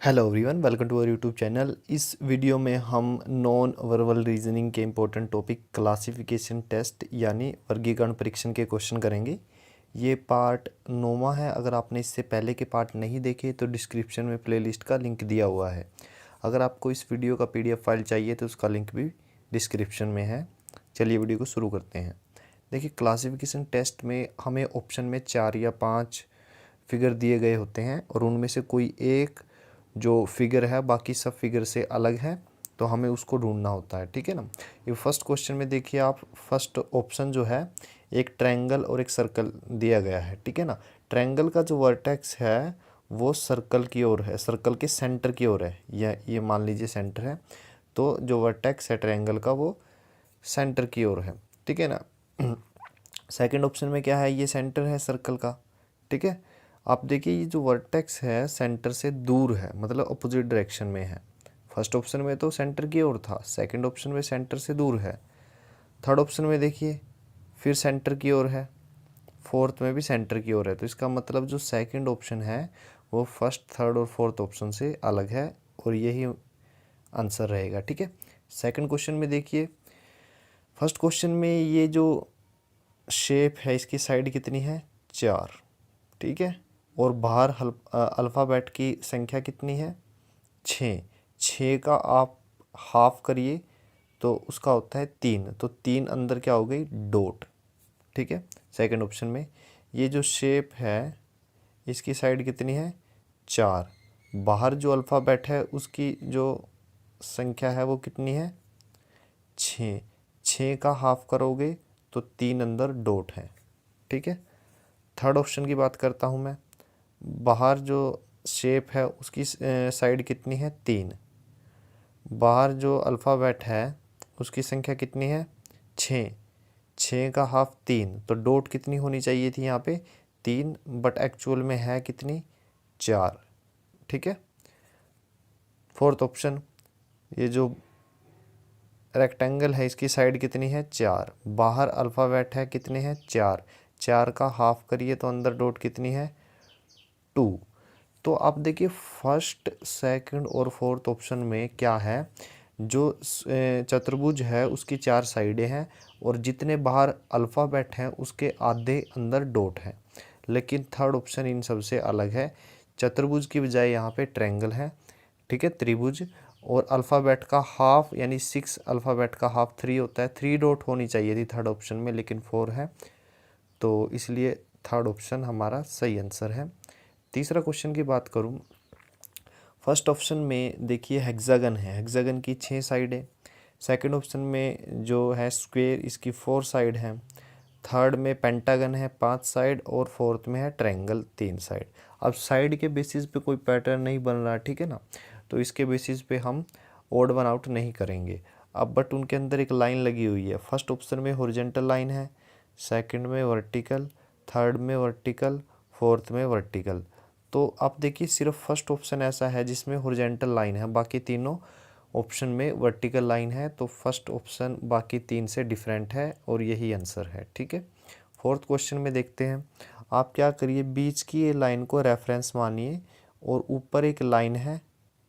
Hello everyone, welcome to our YouTube channel. इस video में हम नॉन वर्बल रीजनिंग के इम्पोर्टेंट टॉपिक क्लासिफिकेशन टेस्ट यानी वर्गीकरण परीक्षण के क्वेश्चन करेंगे। ये पार्ट 9वां है। अगर आपने इससे पहले के पार्ट नहीं देखे तो डिस्क्रिप्शन में प्लेलिस्ट का लिंक दिया हुआ है। अगर आपको इस वीडियो का PDF फाइल चाहिए तो उसका लिंक भी डिस्क्रिप्शन में है। चलिए वीडियो को शुरू करते हैं। देखिए, क्लासिफिकेशन टेस्ट में हमें ऑप्शन में 4 या 5 फिगर दिए गए होते हैं और उनमें से कोई एक जो फिगर है बाकी सब फिगर से अलग है, तो हमें उसको ढूंढना होता है। ठीक है ना। ये फर्स्ट क्वेश्चन में देखिए आप, फर्स्ट ऑप्शन जो है एक ट्रायंगल और एक सर्कल दिया गया है। ठीक है ना। ट्रायंगल का जो वर्टेक्स है वो सर्कल की ओर है, सर्कल के सेंटर की ओर है। ये मान लीजिए सेंटर है, तो जो वर्टेक्स है ट्रायंगल का वो सेंटर की ओर है। ठीक है ना। सेकंड ऑप्शन में क्या है, ये सेंटर है सर्कल का। ठीक है। आप देखिए, ये जो वर्टेक्स है सेंटर से दूर है, मतलब अपोजिट डायरेक्शन में है। फर्स्ट ऑप्शन में तो सेंटर की ओर था, सेकंड ऑप्शन में सेंटर से दूर है। थर्ड ऑप्शन में देखिए फिर सेंटर की ओर है, फोर्थ में भी सेंटर की ओर है। तो इसका मतलब जो सेकंड ऑप्शन है वो फर्स्ट, थर्ड और फोर्थ ऑप्शन से अलग है और यही आंसर रहेगा। ठीक है। सेकंड क्वेश्चन में देखिए, फर्स्ट क्वेश्चन में ये जो शेप है इसकी साइड कितनी है, 4। ठीक है। और बाहर अल्फ़ाबेट की संख्या कितनी है, 6। 6 का आप हाफ करिए तो उसका होता है 3, तो 3 अंदर क्या हो गई, डॉट। ठीक है। सेकंड ऑप्शन में ये जो शेप है इसकी साइड कितनी है, 4। बाहर जो अल्फ़ाबेट है उसकी जो संख्या है वो कितनी है, 6। 6 का हाफ करोगे तो 3 अंदर डॉट है। ठीक है। थर्ड ऑप्शन की बात करता हूँ मैं। बाहर जो शेप है उसकी साइड कितनी है, 3। बाहर जो अल्फ़ाबेट है उसकी संख्या कितनी है, 6। 6 का हाफ 3, तो डॉट कितनी होनी चाहिए थी यहाँ पे, 3, बट एक्चुअल में है कितनी, 4। ठीक है। फोर्थ ऑप्शन, ये जो रेक्टेंगल है इसकी साइड कितनी है, 4। बाहर अल्फ़ाबेट है कितने हैं, 4। 4 का हाफ करिए तो अंदर डॉट कितनी है, 2। तो आप देखिए फर्स्ट, सेकंड और फोर्थ ऑप्शन में क्या है, जो चतुर्भुज है उसकी 4 साइडें हैं और जितने बाहर अल्फ़ाबेट हैं उसके आधे अंदर डॉट है। लेकिन थर्ड ऑप्शन इन सब से अलग है। चतुर्भुज की बजाय यहाँ पे ट्रायंगल है। ठीक है, त्रिभुज। और अल्फ़ाबेट का हाफ यानी 6, अल्फ़ाबेट का हाफ 3 होता है। 3 डॉट होनी चाहिए थी थर्ड ऑप्शन में, लेकिन 4 है, तो इसलिए थर्ड ऑप्शन हमारा सही आंसर है। तीसरा क्वेश्चन की बात करूं, फर्स्ट ऑप्शन में देखिए हेक्सागन है, हेक्सागन की 6 साइड है। सेकंड ऑप्शन में जो है स्क्वायर, इसकी 4 साइड है। थर्ड में पेंटागन है, 5 साइड। और फोर्थ में है ट्रायंगल, 3 साइड। अब साइड के बेसिस पे कोई पैटर्न नहीं बन रहा, ठीक है ना, तो इसके बेसिस पे हम ओड वन आउट नहीं करेंगे। अब बट उनके अंदर एक लाइन लगी हुई है। फर्स्ट ऑप्शन में हॉरिजॉन्टल लाइन है, सेकंड में वर्टिकल, थर्ड में वर्टिकल, फोर्थ में वर्टिकल। तो आप देखिए सिर्फ फर्स्ट ऑप्शन ऐसा है जिसमें हॉरिजॉन्टल लाइन है, बाकी तीनों ऑप्शन में वर्टिकल लाइन है। तो फर्स्ट ऑप्शन बाकी 3 से डिफरेंट है और यही आंसर है। ठीक है। फोर्थ क्वेश्चन में देखते हैं। आप क्या करिए, बीच की ये लाइन को रेफरेंस मानिए और ऊपर एक लाइन है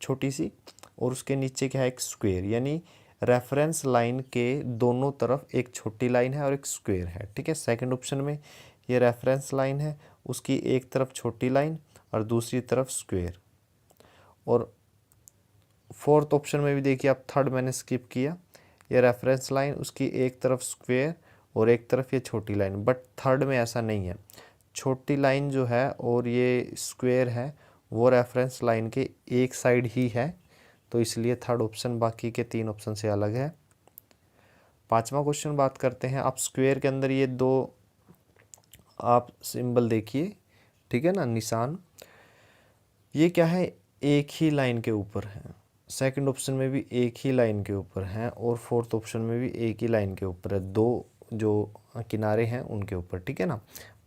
छोटी सी और उसके नीचे क्या है, एक स्क्वायर। यानी रेफरेंस लाइन के दोनों तरफ एक छोटी लाइन है और एक स्क्वायर है। ठीक है। सेकंड ऑप्शन में ये रेफरेंस लाइन है, उसकी एक तरफ छोटी लाइन और दूसरी तरफ स्क्वायर। और फोर्थ ऑप्शन में भी देखिए आप, थर्ड मैंने स्किप किया, ये रेफरेंस लाइन, उसकी एक तरफ स्क्वायर और एक तरफ ये छोटी लाइन। बट थर्ड में ऐसा नहीं है, छोटी लाइन जो है और ये स्क्वायर है वो रेफरेंस लाइन के एक साइड ही है, तो इसलिए थर्ड ऑप्शन बाकी के 3 ऑप्शन से अलग है। पांचवा क्वेश्चन बात करते हैं। आप स्क्वायर के अंदर ये 2 आप सिंबल देखिए, ठीक है ना, निशान, ये क्या है, एक ही लाइन के ऊपर है। सेकंड ऑप्शन में भी एक ही लाइन के ऊपर है और फोर्थ ऑप्शन में भी एक ही लाइन के ऊपर है, 2 जो किनारे हैं उनके ऊपर। ठीक है ना।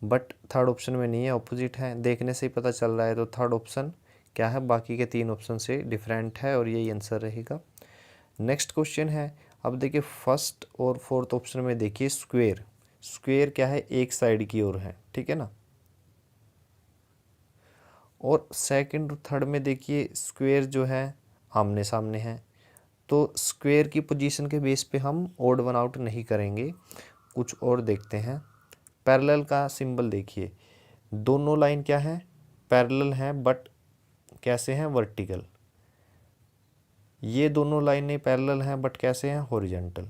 बट थर्ड ऑप्शन में नहीं है, ऑपोजिट है। देखने से ही पता चल रहा है, तो थर्ड ऑप्शन क्या है, बाकी के 3 ऑप्शन से डिफरेंट है और यही आंसर रहेगा। नेक्स्ट क्वेश्चन है। अब देखिए फर्स्ट और फोर्थ ऑप्शन में देखिए स्क्वायर, स्क्वायर क्या है, एक साइड की ओर है। ठीक है ना। और सेकंड और थर्ड में देखिए स्क्वायर जो है आमने सामने है, तो स्क्वायर की पोजीशन के बेस पे हम ओड वन आउट नहीं करेंगे। कुछ और देखते हैं। पैरेलल का सिंबल देखिए, दोनों लाइन क्या है, पैरेलल हैं बट कैसे हैं, वर्टिकल। ये दोनों लाइनें पैरेलल हैं बट कैसे हैं, हॉरिजॉन्टल।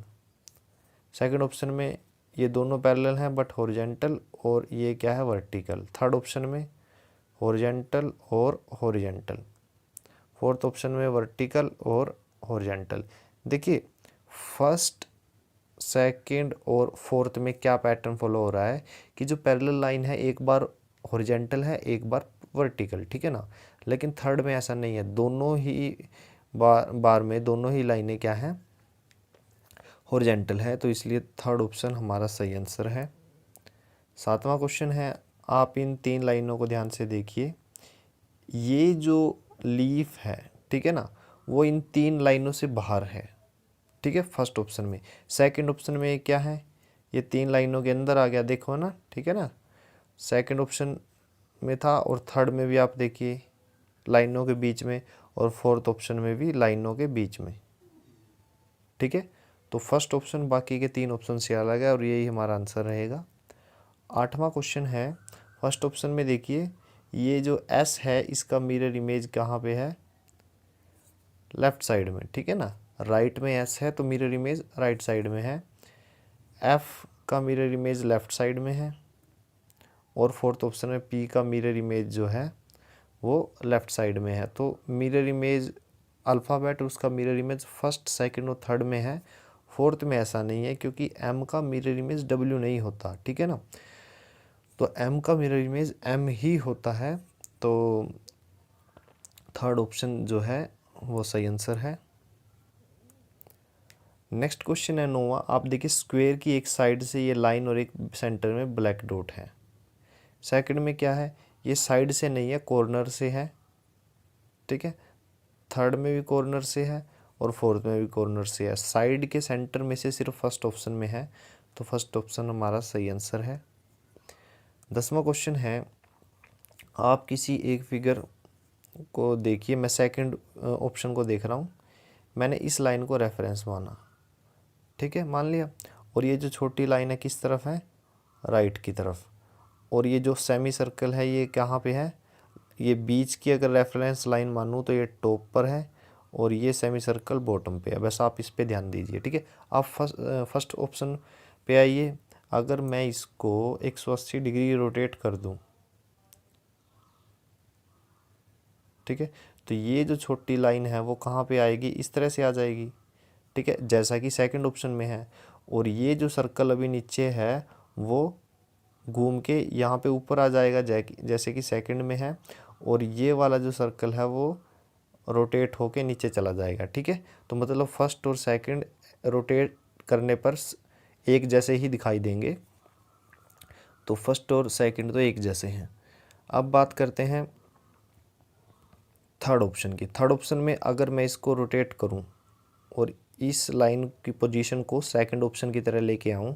सेकंड ऑप्शन में ये दोनों पैरेलल हैं बट हॉरिजॉन्टल, और ये क्या है, वर्टिकल। थर्ड ऑप्शन में हॉरिजॉन्टल और हॉरिजॉन्टल। फोर्थ ऑप्शन में वर्टिकल और हॉरिजॉन्टल। देखिए फर्स्ट सेकंड और फोर्थ में क्या पैटर्न फॉलो हो रहा है कि जो पैरेलल लाइन है एक बार हॉरिजॉन्टल है एक बार वर्टिकल, ठीक है ना। लेकिन थर्ड में ऐसा नहीं है, दोनों ही बार में दोनों ही लाइनें क्या हैं, हॉरिजॉन्टल है, तो इसलिए थर्ड ऑप्शन हमारा सही आंसर है। सातवां क्वेश्चन है, आप इन 3 लाइनों को ध्यान से देखिए। ये जो लीफ है, ठीक है ना, वो इन 3 लाइनों से बाहर है, ठीक है, फर्स्ट ऑप्शन में। सेकंड ऑप्शन में क्या है, ये 3 लाइनों के अंदर आ गया, देखो ना, ठीक है ना, सेकंड ऑप्शन में था, और थर्ड में भी आप देखिए लाइनों के बीच में, और फोर्थ ऑप्शन में भी लाइनों के बीच में, ठीक है। तो फर्स्ट ऑप्शन बाकी के 3 ऑप्शन से अलग है, और यही हमारा आंसर रहेगा। आठवां क्वेश्चन है, फर्स्ट ऑप्शन में देखिए ये जो एस है इसका मिरर इमेज कहाँ पे है, लेफ्ट साइड में, ठीक है ना। राइट में एस है तो मिरर इमेज राइट साइड में है। एफ का मिरर इमेज लेफ्ट साइड में है, और फोर्थ ऑप्शन में पी का मिरर इमेज जो है वो लेफ्ट साइड में है। तो मिरर इमेज अल्फ़ाबेट उसका मिरर इमेज फर्स्ट सेकंड और थर्ड में है, फोर्थ में ऐसा नहीं है क्योंकि एम का मिरर इमेज डब्ल्यू नहीं होता, ठीक है ना। तो एम का मिरर इमेज एम ही होता है, तो थर्ड ऑप्शन जो है वो सही आंसर है। नेक्स्ट क्वेश्चन है 9वां। आप देखिए स्क्वायर की एक साइड से ये लाइन और एक सेंटर में ब्लैक डॉट है। सेकंड में क्या है, ये साइड से नहीं है कॉर्नर से है, ठीक है। थर्ड में भी कॉर्नर से है और फोर्थ में भी कॉर्नर से है। साइड के सेंटर में से सिर्फ फर्स्ट ऑप्शन में है, तो फर्स्ट ऑप्शन हमारा सही आंसर है। 10वां क्वेश्चन है, आप किसी एक फिगर को देखिए, मैं सेकंड ऑप्शन को देख रहा हूँ, मैंने इस लाइन को रेफरेंस माना, ठीक है, मान लिया। और ये जो छोटी लाइन है किस तरफ है, राइट की तरफ। और ये जो सेमी सर्कल है ये कहाँ पे है, ये बीच की अगर रेफरेंस लाइन मानूँ तो ये टॉप पर है, और ये सेमी सर्कल बॉटम पे है। बस आप इस पे ध्यान दीजिए, ठीक है। आप फर्स्ट ऑप्शन पे आइए। अगर मैं इसको 180 डिग्री रोटेट कर दूं, ठीक है, तो ये जो छोटी लाइन है वो कहाँ पे आएगी, इस तरह से आ जाएगी, ठीक है, जैसा कि सेकंड ऑप्शन में है। और ये जो सर्कल अभी नीचे है वो घूम के यहाँ पे ऊपर आ जाएगा जैसे कि सेकंड में है, और ये वाला जो सर्कल है वो रोटेट होके नीचे चला जाएगा, ठीक है। तो मतलब फर्स्ट और सेकंड रोटेट करने पर एक जैसे ही दिखाई देंगे, तो फर्स्ट और सेकंड तो एक जैसे हैं। अब बात करते हैं थर्ड ऑप्शन की। थर्ड ऑप्शन में अगर मैं इसको रोटेट करूं और इस लाइन की पोजीशन को सेकंड ऑप्शन की तरह लेके आऊं,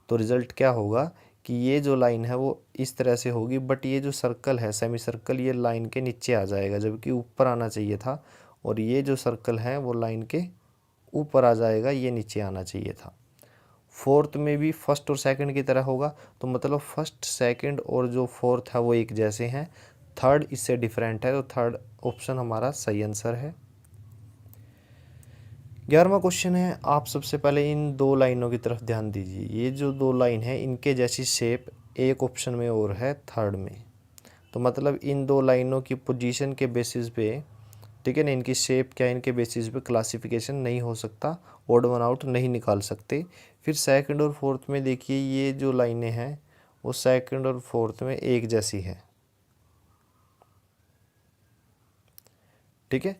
तो रिज़ल्ट क्या होगा कि ये जो लाइन है वो इस तरह से होगी, बट ये जो सर्कल है सेमी सर्कल ये लाइन के नीचे आ जाएगा, जबकि ऊपर आना चाहिए था। और ये जो सर्कल है वो लाइन के ऊपर आ जाएगा, ये नीचे आना चाहिए था। फोर्थ में भी फर्स्ट और सेकंड की तरह होगा, तो मतलब फर्स्ट सेकंड और जो फोर्थ है वो एक जैसे हैं। थर्ड इससे डिफरेंट है, तो थर्ड ऑप्शन हमारा सही आंसर है। 11वां क्वेश्चन है, आप सबसे पहले इन 2 लाइनों की तरफ ध्यान दीजिए। ये जो 2 लाइन है इनके जैसी शेप एक ऑप्शन में और है थर्ड में, तो मतलब इन 2 लाइनों की पोजीशन के बेसिस पे, ठीक है ना, इनकी शेप क्या है, इनके बेसिस पे क्लासिफिकेशन नहीं हो सकता, ओड वन आउट नहीं निकाल सकते। फिर सेकंड और फोर्थ में देखिए ये जो लाइनें हैं वो सेकंड और फोर्थ में एक जैसी है, ठीक है।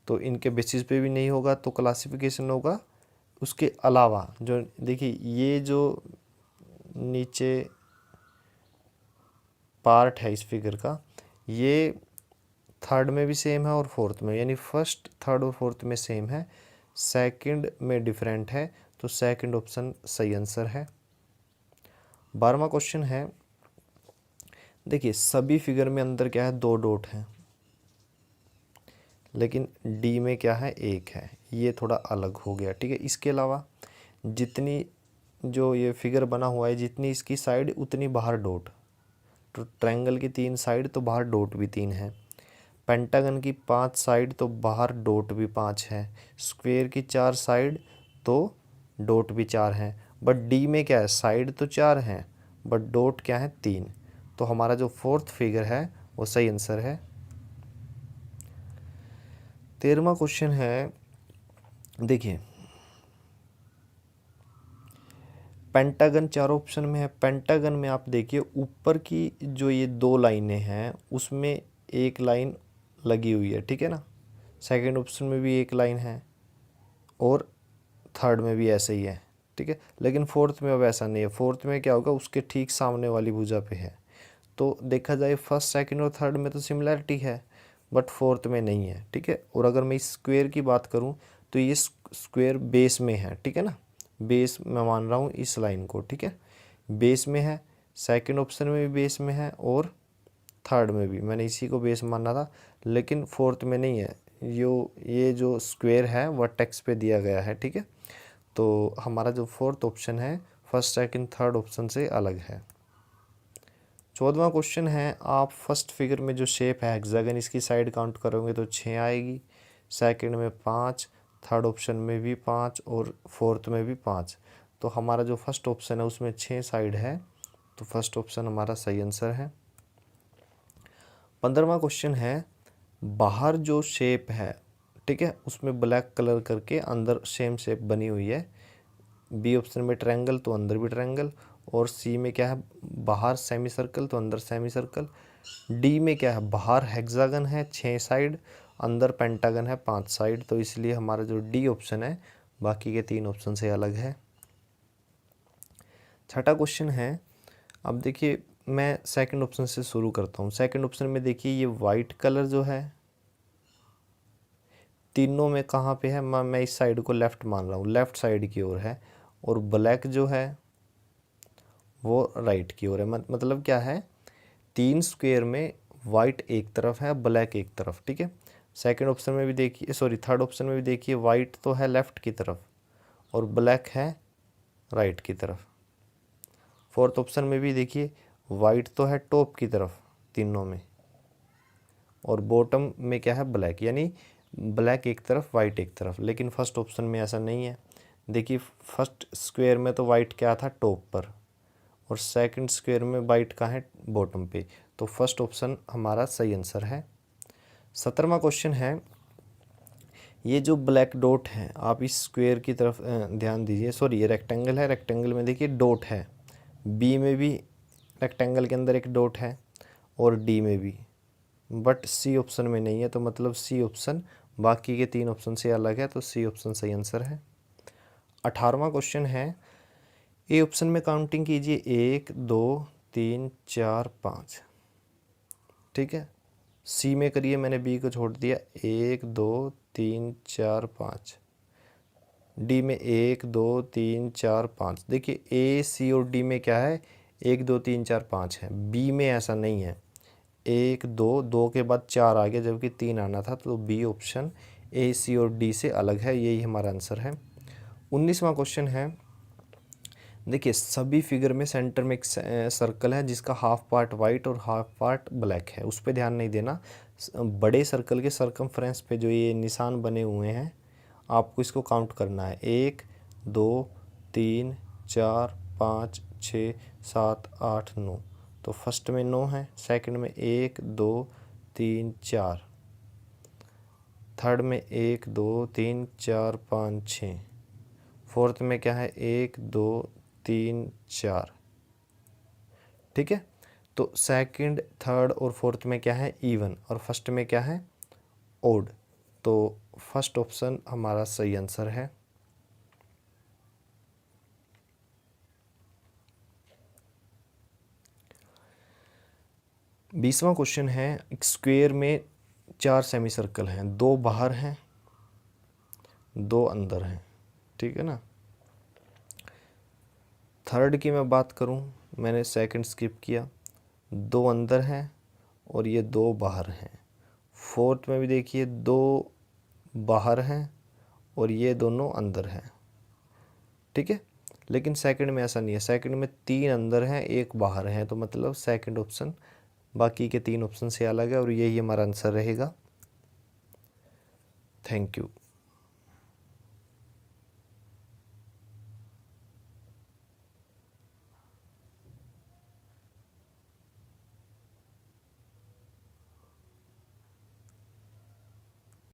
तो इनके बेसिस पे भी नहीं होगा, तो क्लासिफिकेशन होगा। उसके अलावा जो देखिए ये जो नीचे पार्ट है इस फिगर का, ये थर्ड में भी सेम है और फोर्थ में, यानी फर्स्ट थर्ड और फोर्थ में सेम है, सेकंड में डिफरेंट है, तो सेकंड ऑप्शन सही आंसर है। 12वां क्वेश्चन है, देखिए सभी फिगर में अंदर क्या है, 2 डॉट हैं, लेकिन डी में क्या है, एक है, ये थोड़ा अलग हो गया। ठीक है, इसके अलावा जितनी जो ये फिगर बना हुआ है, जितनी इसकी साइड उतनी बाहर डॉट। तो ट्रायंगल की 3 साइड तो बाहर डॉट भी 3 है। पेंटागन की 5 साइड तो बाहर डॉट भी 5 है। स्क्वायर की 4 साइड तो डॉट भी 4 है। बट डी में क्या है, साइड तो 4 हैं बट डॉट क्या है, 3। तो हमारा जो फोर्थ फिगर है वो सही आंसर है। 13वां क्वेश्चन है, देखिए पेंटागन 4 ऑप्शन में है। पेंटागन में आप देखिए ऊपर की जो ये 2 लाइनें हैं उसमें एक लाइन लगी हुई है। ठीक है ना, सेकंड ऑप्शन में भी एक लाइन है और थर्ड में भी ऐसे ही है। ठीक है, लेकिन फोर्थ में अब ऐसा नहीं है। फोर्थ में क्या होगा, उसके ठीक सामने वाली भुजा पे है। तो देखा जाए फर्स्ट सेकंड और थर्ड में तो सिमिलैरिटी है बट फोर्थ में नहीं है। ठीक है, और अगर मैं इस स्क्वायर की बात करूं तो ये स्क्वायर बेस में है। ठीक है ना, बेस मैं मान रहा हूँ इस लाइन को। ठीक है, बेस में है, सेकंड ऑप्शन में भी बेस में है और थर्ड में भी मैंने इसी को बेस माना था, लेकिन फोर्थ में नहीं है। ये जो स्क्वायर है वर्टेक्स पे दिया गया है। ठीक है, तो हमारा जो फोर्थ ऑप्शन है फर्स्ट सेकंड थर्ड ऑप्शन से अलग है। 14वां क्वेश्चन है, आप फर्स्ट फिगर में जो शेप है हेक्सागन, इसकी साइड काउंट करोगे तो 6 आएगी, सेकंड में 5, थर्ड ऑप्शन में भी 5 और फोर्थ में भी 5। तो हमारा जो फर्स्ट ऑप्शन है उसमें 6 साइड है, तो फर्स्ट ऑप्शन हमारा सही आंसर है। 15वां क्वेश्चन है, बाहर जो शेप है, ठीक है, उसमें ब्लैक कलर करके अंदर सेम शेप बनी हुई है। बी ऑप्शन में ट्रायंगल तो अंदर भी ट्रायंगल, और सी में क्या है, बाहर सेमी सर्कल तो अंदर सेमी सर्कल। डी में क्या है, बाहर हेक्सागन है 6 साइड, अंदर पेंटागन है 5 साइड। तो इसलिए हमारा जो डी ऑप्शन है बाकी के 3 ऑप्शन से अलग है। छठा क्वेश्चन है, अब देखिए मैं सेकंड ऑप्शन से शुरू करता हूँ। सेकंड ऑप्शन में देखिए ये वाइट कलर जो है तीनों में कहाँ पे है, मैं इस साइड को लेफ़्ट मान रहा हूँ, लेफ़्ट साइड की ओर है, और ब्लैक जो है वो राइट की ओर है। मतलब क्या है, 3 स्क्वायर में वाइट एक तरफ है, ब्लैक एक तरफ। ठीक है, सेकंड ऑप्शन में भी देखिए, सॉरी थर्ड ऑप्शन में भी देखिए, वाइट तो है लेफ़्ट की तरफ और ब्लैक है राइट की तरफ। फोर्थ ऑप्शन में भी देखिए, वाइट तो है टॉप की तरफ तीनों में और बॉटम में क्या है, ब्लैक, यानी ब्लैक एक तरफ वाइट एक तरफ। लेकिन फर्स्ट ऑप्शन में ऐसा नहीं है। देखिए फर्स्ट स्क्वायर में तो वाइट क्या था, टॉप पर, और सेकंड स्क्वायर में वाइट का है बॉटम पे। तो फर्स्ट ऑप्शन हमारा सही आंसर है। 17वां क्वेश्चन है, ये जो ब्लैक डॉट है, आप इस स्क्वायर की तरफ ध्यान दीजिए, सॉरी ये रेक्टेंगल है, रेक्टेंगल में देखिए डॉट है, बी में भी रेक्टेंगल के अंदर एक डॉट है और डी में भी, बट सी ऑप्शन में नहीं है। तो मतलब सी ऑप्शन बाकी के 3 ऑप्शन से अलग है, तो सी ऑप्शन सही आंसर है। 18वां क्वेश्चन है, ए ऑप्शन में काउंटिंग कीजिए 1 2 3 4 5। ठीक है, सी में करिए, मैंने बी को छोड़ दिया, 1 2 3 4 5। डी में 1 2 3 4 5। देखिए ए सी और डी में क्या है, 1 2 3 4 5 है। बी में ऐसा नहीं है, 1 2 2 के बाद 4 आ गया जबकि 3 आना था। तो बी ऑप्शन ए सी और डी से अलग है, यही हमारा आंसर है। 19वां क्वेश्चन है, देखिए सभी फिगर में सेंटर में एक सर्कल है जिसका हाफ पार्ट वाइट और हाफ पार्ट ब्लैक है, उस पर ध्यान नहीं देना। बड़े सर्कल के सरकमफ्रेंस पे जो ये निशान बने हुए हैं आपको इसको काउंट करना है, 1 2 3 4 5 6 7 8 9। तो फर्स्ट में 9 है, सेकंड में 1 2 3 4, थर्ड में 1 2 3 4 5 6, फोर्थ में क्या है, 1 2 3 4। ठीक है, तो सेकंड थर्ड और फोर्थ में क्या है, इवन, और फर्स्ट में क्या है, ओड। तो फर्स्ट ऑप्शन हमारा सही आंसर है। बीसवां क्वेश्चन है, एक स्क्वायर में 4 सेमी सर्कल हैं, 2 बाहर हैं 2 अंदर हैं। ठीक है ना, थर्ड की मैं बात करूं, मैंने सेकंड स्किप किया, 2 अंदर हैं और ये 2 बाहर हैं। फोर्थ में भी देखिए 2 बाहर हैं और ये दोनों अंदर हैं, ठीक है। लेकिन सेकंड में ऐसा नहीं है, सेकंड में 3 अंदर हैं 1 बाहर है, तो मतलब सेकंड ऑप्शन बाकी के 3 ऑप्शन से अलग है और यही हमारा आंसर रहेगा। Thank you.